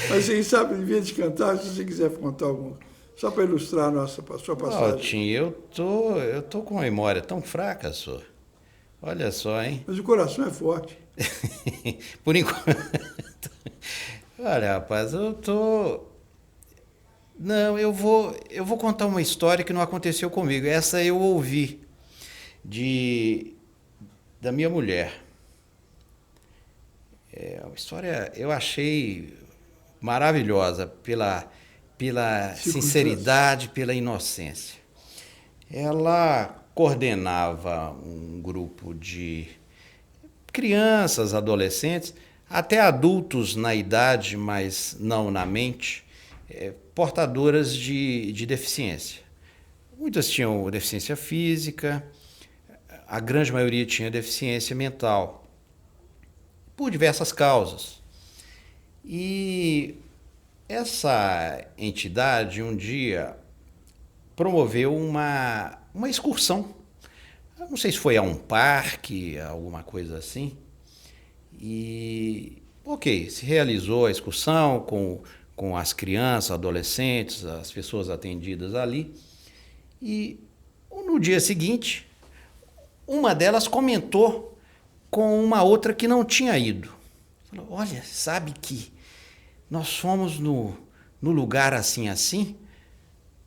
Mas você sabe, em vez de cantar, se você quiser contar alguma, só para ilustrar a sua passagem. Tim, eu tô com uma memória tão fraca, senhor. Olha só, hein? Mas o coração é forte. Por enquanto. Olha, rapaz, eu tô. Não, eu vou contar uma história que não aconteceu comigo. Essa eu ouvi de da minha mulher. É uma história eu achei maravilhosa pela Circunstância. sinceridade, pela inocência. Ela coordenava um grupo de crianças, adolescentes, até adultos na idade, mas não na mente, portadoras de deficiência. Muitas tinham deficiência física, a grande maioria tinha deficiência mental, por diversas causas. E essa entidade um dia promoveu uma excursão. Eu não sei se foi a um parque, alguma coisa assim. E, ok, se realizou a excursão com as crianças, adolescentes, as pessoas atendidas ali. E no dia seguinte, uma delas comentou com uma outra que não tinha ido. Falou, olha, sabe que nós fomos no lugar assim, assim,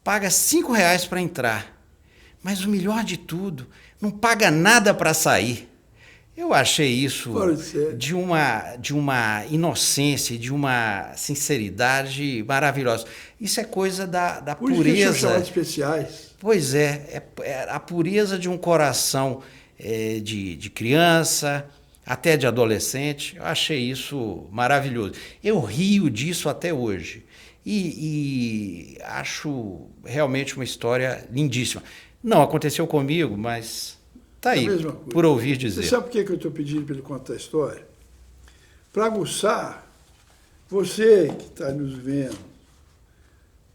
paga R$ 5 para entrar. Mas o melhor de tudo, não paga nada para sair. Eu achei isso de uma inocência, de uma sinceridade maravilhosa. Isso é coisa da Por isso que eles são pureza. chamados especiais. Pois é a pureza de um coração de criança, até de adolescente. Eu achei isso maravilhoso. Eu rio disso até hoje. E acho realmente uma história lindíssima. Não aconteceu comigo, mas tá É a aí, mesma coisa. por ouvir Você dizer. sabe por que eu estou pedindo para ele contar a história? Para aguçar você que está nos vendo,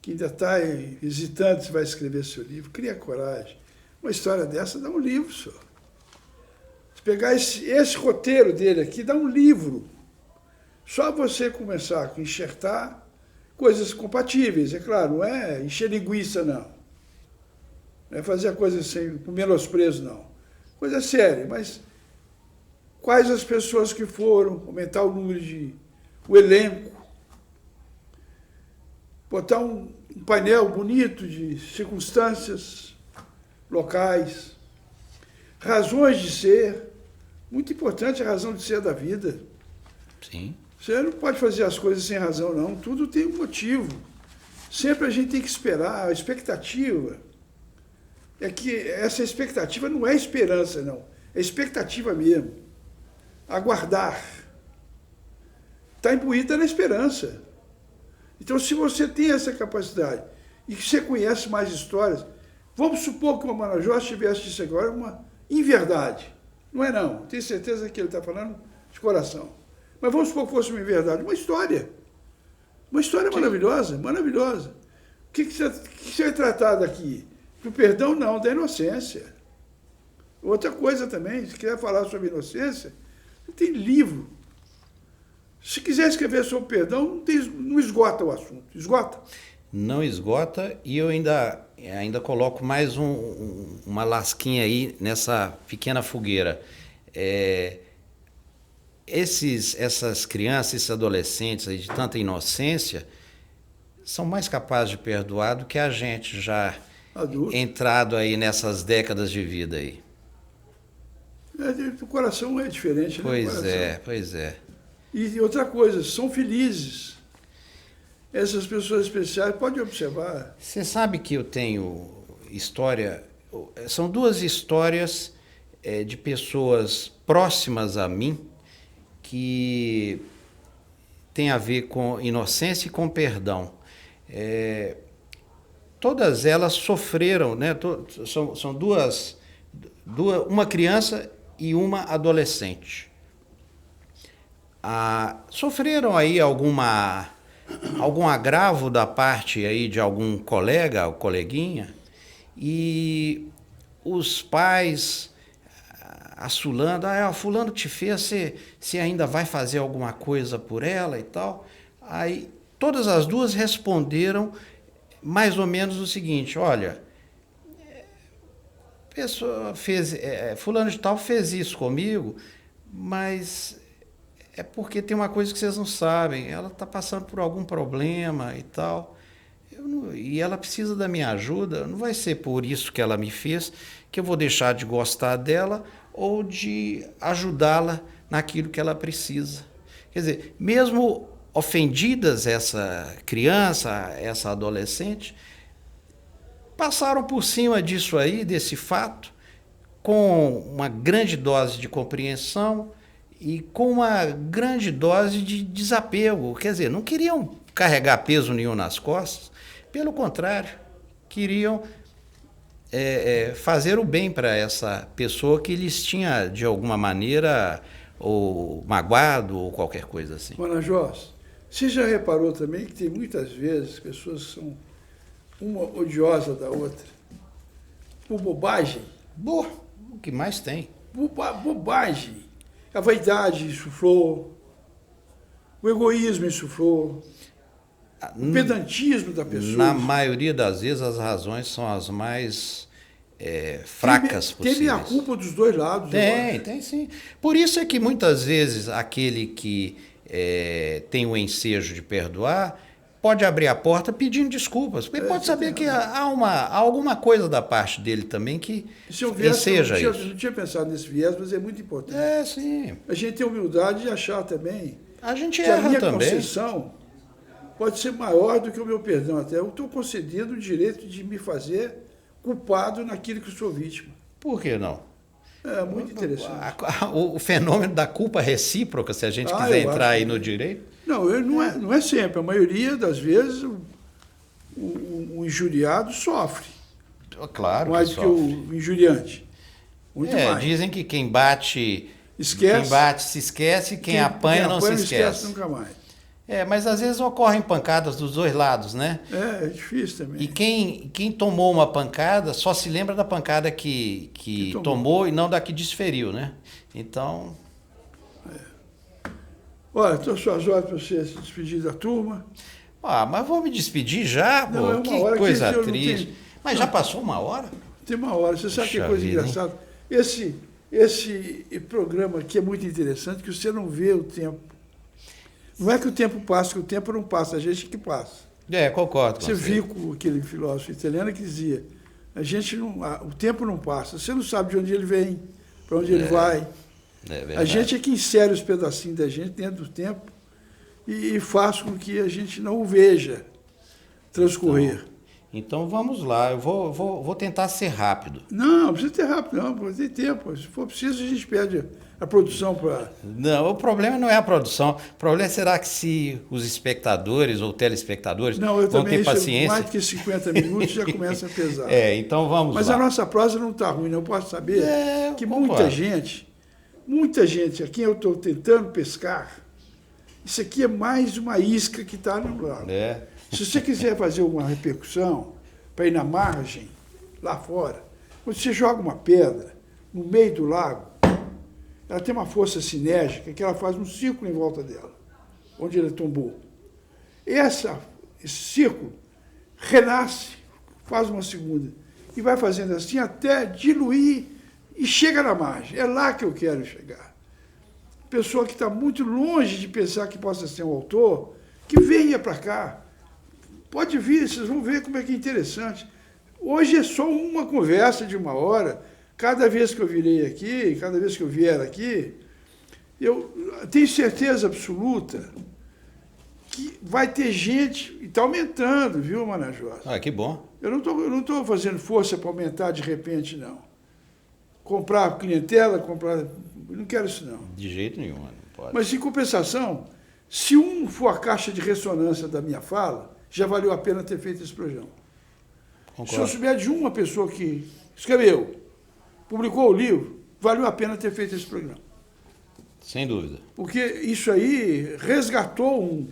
que ainda está hesitando se vai escrever seu livro, cria coragem. Uma história dessa dá um livro só. Se pegar esse roteiro dele aqui, dá um livro. Só você começar a enxertar coisas compatíveis, é claro, não é encher linguiça, não. Não é fazer a coisa sem, com menosprezo, não. Coisa séria, mas quais as pessoas que foram, aumentar o número o elenco, botar um painel bonito de circunstâncias locais, razões de ser, muito importante a razão de ser da vida. Sim. Você não pode fazer as coisas sem razão, não. Tudo tem um motivo. Sempre a gente tem que esperar, a expectativa. É que essa expectativa não é esperança, não. É expectativa mesmo. Aguardar. Está imbuída na esperança. Então, se você tem essa capacidade e que você conhece mais histórias, vamos supor que o Marajó tivesse disso agora uma inverdade. Não é não. Tenho certeza que ele está falando de coração. Mas vamos supor que fosse uma inverdade. Uma história. Uma história maravilhosa, maravilhosa. O que você vai tratar daqui? Do perdão, não, da inocência. Outra coisa também, se quiser falar sobre inocência, tem livro. Se quiser escrever sobre perdão, não esgota o assunto. Esgota? Não esgota, e eu ainda coloco mais uma lasquinha aí nessa pequena fogueira. Essas crianças, esses adolescentes aí de tanta inocência, são mais capazes de perdoar do que a gente já Adulto. entrado aí nessas décadas de vida aí. O coração é diferente, né? Pois é. E outra coisa, são felizes. Essas pessoas especiais, pode observar. Você sabe que eu tenho história, são duas histórias de pessoas próximas a mim que tem a ver com inocência e com perdão. Todas elas sofreram, né? São duas, uma criança e uma adolescente. Sofreram aí algum agravo da parte aí de algum colega ou coleguinha, e os pais assulando, fulano te fez, você ainda vai fazer alguma coisa por ela e tal. Aí todas as duas responderam mais ou menos o seguinte: olha, pessoa fulano de tal fez isso comigo, mas é porque tem uma coisa que vocês não sabem. Ela está passando por algum problema e tal. E ela precisa da minha ajuda. Não vai ser por isso que ela me fez que eu vou deixar de gostar dela ou de ajudá-la naquilo que ela precisa. Quer dizer, mesmo ofendidas essa criança, essa adolescente, passaram por cima disso aí, desse fato, com uma grande dose de compreensão e com uma grande dose de desapego. Quer dizer, não queriam carregar peso nenhum nas costas, pelo contrário, queriam fazer o bem para essa pessoa que lhes tinha, de alguma maneira, ou magoado ou qualquer coisa assim. Marajós, você já reparou também que tem muitas vezes pessoas que são uma odiosa da outra por bobagem? Boa, o que mais tem? Bobagem. A vaidade insuflou, o egoísmo insuflou, o pedantismo da pessoa. Na maioria das vezes as razões são as mais fracas possíveis. Teve a culpa dos dois lados. Tem sim. Por isso é que muitas vezes aquele que tem o ensejo de perdoar pode abrir a porta pedindo desculpas. Porque pode saber que há alguma coisa da parte dele também que enseja isso. Eu não tinha pensado nesse viés, mas é muito importante. Sim. A gente tem humildade de achar também a gente que erra a minha também. concessão pode ser maior do que o meu perdão. Até eu estou concedendo o direito de me fazer culpado naquilo que eu sou vítima. Por que não? É muito interessante. O fenômeno da culpa recíproca, se a gente quiser entrar aí no direito. Não é sempre. A maioria das vezes o injuriado sofre. Claro. Mais do que o injuriante. Muito mais. Dizem que quem bate esquece. Quem bate se esquece, quem apanha não se esquece. Nunca mais. Mas às vezes ocorrem pancadas dos dois lados, né? É difícil também. E quem tomou uma pancada só se lembra da pancada que tomou e não da que desferiu, né? Então... Olha, estou suas horas para você se despedir da turma. Mas vou me despedir já, pô. Não, Que coisa triste. Mas já passou uma hora? Tem uma hora. Você sabe que coisa engraçada? Esse programa aqui é muito interessante, que você não vê o tempo. Não é que o tempo passa, que o tempo não passa, a gente que passa. Concordo com você. Vico, aquele filósofo italiano, que dizia, o tempo não passa, você não sabe de onde ele vem, para onde ele vai. A gente é que insere os pedacinhos da gente dentro do tempo e faz com que a gente não o veja transcorrer. Então vamos lá, eu vou tentar ser rápido. Não precisa ter rápido, não, tem tempo. Se for preciso, a gente pede a produção para... Não, o problema não é a produção. O problema será que se os espectadores ou telespectadores vão ter paciência... Mais do que 50 minutos já começa a pesar. Então vamos lá. Mas a nossa prosa não está ruim, não. Eu posso saber que muita gente a quem eu estou tentando pescar, isso aqui é mais uma isca que está no lago. Se você quiser fazer uma repercussão para ir na margem, lá fora, quando você joga uma pedra no meio do lago, ela tem uma força sinérgica que ela faz um círculo em volta dela, onde ela tombou. Esse círculo renasce, faz uma segunda, e vai fazendo assim até diluir e chega na margem. É lá que eu quero chegar. Pessoa que está muito longe de pensar que possa ser um autor, que venha para cá. Pode vir, vocês vão ver como é que é interessante. Hoje é só uma conversa de uma hora. Cada vez que eu virei aqui, cada vez que eu vier aqui, eu tenho certeza absoluta que vai ter gente, e está aumentando, viu, Marajós? Que bom. Eu não estou fazendo força para aumentar de repente, não. Comprar clientela, não quero isso, não. De jeito nenhum, não pode. Mas, em compensação, se um for a caixa de ressonância da minha fala, já valeu a pena ter feito esse programa. Concordo. Se eu souber de uma pessoa que escreveu, publicou o livro, valeu a pena ter feito esse programa. Sem dúvida. Porque isso aí resgatou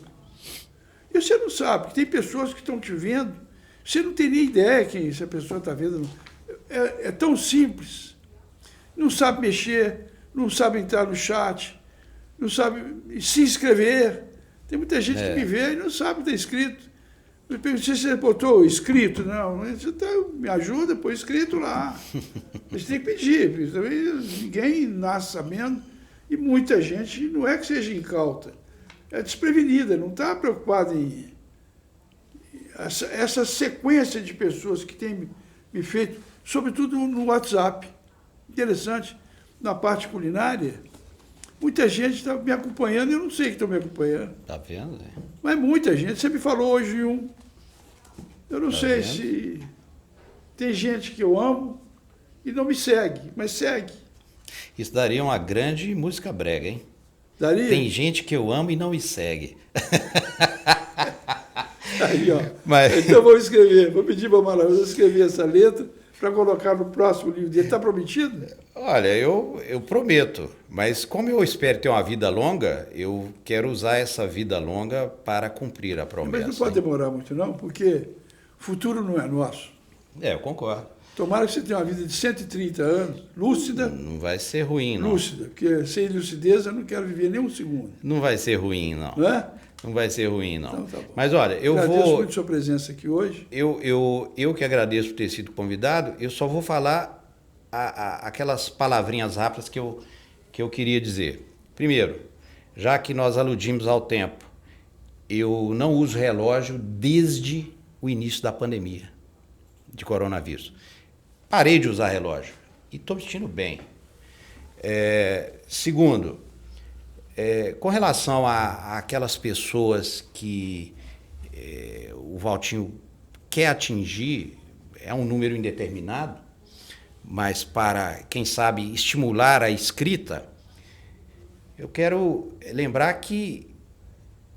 E você não sabe, porque tem pessoas que estão te vendo, você não tem nem ideia quem essa pessoa está vendo. É tão simples. Não sabe mexer, não sabe entrar no chat, não sabe se inscrever. Tem muita gente que me vê e não sabe o que está escrito. Eu pergunto se você botou escrito. Não, você me ajuda, põe escrito lá. Mas tem que pedir. Também ninguém nasce sabendo E muita gente não é que seja incauta, é desprevenida, não está preocupada em... Essa sequência de pessoas que tem me feito, sobretudo no WhatsApp, interessante, na parte culinária, muita gente está me acompanhando, eu não sei que estão me acompanhando. Tá vendo? Mas muita gente, você me falou hoje de um, eu não sei vendo? se tem gente que eu amo e não me segue, mas segue. Isso daria uma grande música brega, hein? Daria? Tem gente que eu amo e não me segue. Aí, ó. Mas... Então vou escrever, vou pedir para a Maravilha escrever essa letra para colocar no próximo livro dele. Está prometido? Olha, eu prometo, mas como eu espero ter uma vida longa, eu quero usar essa vida longa para cumprir a promessa. Mas não pode demorar muito não, porque o futuro não é nosso. Eu concordo. Tomara que você tenha uma vida de 130 anos, lúcida. Não vai ser ruim, não. Lúcida, porque sem lucidez eu não quero viver nem um segundo. Não vai ser ruim, não. Não é? Não vai ser ruim, não. Então, tá bom. Mas olha, eu agradeço vou... muito a sua presença aqui hoje. Eu que agradeço por ter sido convidado, eu só vou falar aquelas palavrinhas rápidas que eu queria dizer. Primeiro, já que nós aludimos ao tempo, eu não uso relógio desde o início da pandemia de coronavírus. Parei de usar relógio e estou me sentindo bem. Segundo, com relação a aquelas pessoas que o Valtinho quer atingir, é um número indeterminado, mas para, quem sabe, estimular a escrita, eu quero lembrar que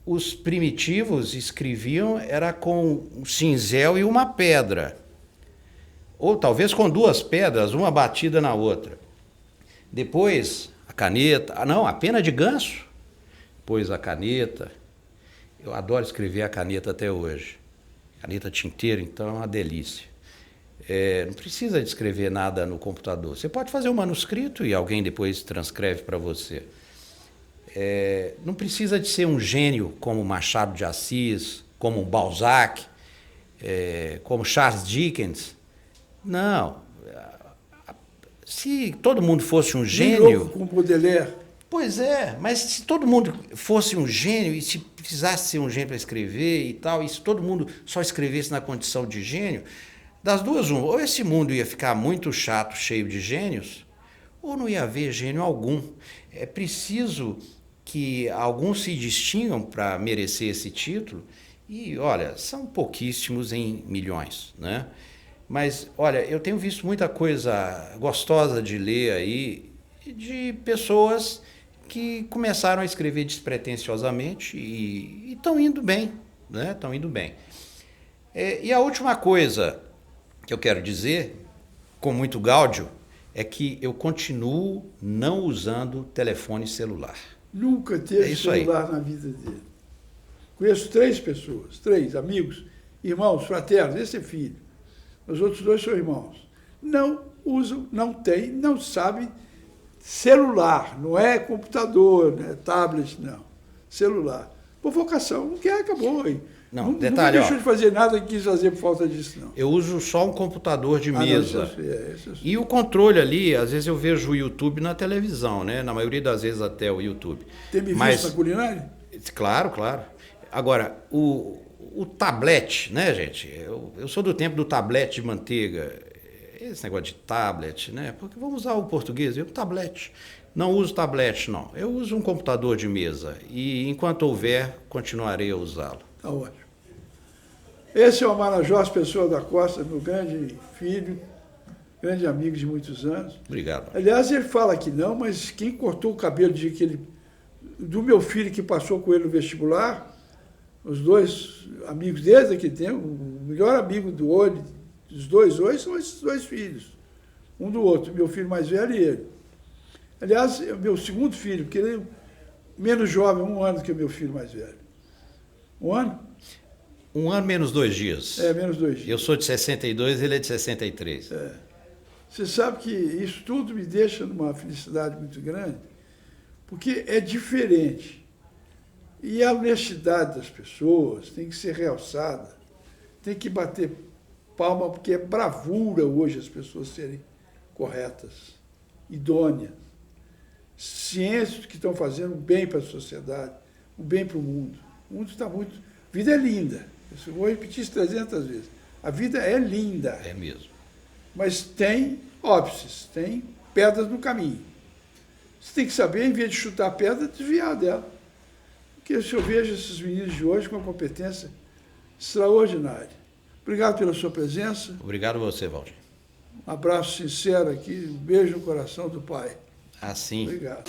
os primitivos escreviam era com um cinzel e uma pedra, ou talvez com duas pedras, uma batida na outra. Depois a caneta, a pena de ganso, depois a caneta. Eu adoro escrever a caneta até hoje. Caneta tinteira, então é uma delícia. Não precisa de escrever nada no computador. Você pode fazer um manuscrito e alguém depois transcreve para você. Não precisa de ser um gênio como Machado de Assis, como Balzac, como Charles Dickens. Não. Se todo mundo fosse um gênio... Com Baudelaire. Pois é, mas se todo mundo fosse um gênio e se precisasse ser um gênio para escrever e tal, e se todo mundo só escrevesse na condição de gênio, das duas, ou esse mundo ia ficar muito chato, cheio de gênios, ou não ia haver gênio algum. É preciso que alguns se distingam para merecer esse título, e olha, são pouquíssimos em milhões, né? Mas, olha, eu tenho visto muita coisa gostosa de ler aí, de pessoas que começaram a escrever despretensiosamente e estão indo bem, né? Estão indo bem. E a última coisa que eu quero dizer, com muito gáudio, é que eu continuo não usando telefone celular. Nunca teve celular na vida dele. Conheço 3 pessoas, 3 amigos, irmãos, fraternos, esse é filho. Os outros 2 são irmãos. Não usam, não têm, não sabem celular, não é computador, não é tablet, não. Celular. Por vocação, não quer, acabou. Não, nunca detalhe, deixou de fazer nada que quis fazer por falta disso, não. Eu uso só um computador de mesa. Não, e o controle ali, às vezes eu vejo o YouTube na televisão, né? Na maioria das vezes até o YouTube. Tem me visto na culinária? Claro, claro. Agora, o tablet, né, gente? Eu sou do tempo do tablet de manteiga. Esse negócio de tablet, né? Porque vamos usar o português, tablet. Não uso tablet, não. Eu uso um computador de mesa e, enquanto houver, continuarei a usá-lo. Tá ótimo. Esse é o Marajós Pessoa da Costa, meu grande filho, grande amigo de muitos anos. Obrigado. Aliás, ele fala que não, mas quem cortou o cabelo do meu filho que passou com ele no vestibular, os 2 amigos dele que tem, o melhor amigo do olho, dos 2 hoje são esses 2 filhos, um do outro, meu filho mais velho e ele. Aliás, é o meu segundo filho, porque ele é menos jovem, 1 ano que o meu filho mais velho. 1 ano? 1 ano menos 2 dias. Menos 2 dias. Eu sou de 62, ele é de 63. Você sabe que isso tudo me deixa numa felicidade muito grande, porque é diferente. E a honestidade das pessoas tem que ser realçada, tem que bater palma, porque é bravura hoje as pessoas serem corretas, idôneas. ciências que estão fazendo o bem para a sociedade, o bem para o mundo. O mundo está muito... A vida é linda. Eu vou repetir isso 300 vezes. A vida é linda. É mesmo. Mas tem óbices, tem pedras no caminho. Você tem que saber, em vez de chutar a pedra, desviar dela. Porque eu vejo esses meninos de hoje com uma competência extraordinária. Obrigado pela sua presença. Obrigado a você, Valdir. Um abraço sincero aqui, um beijo no coração do pai. Assim. Obrigado.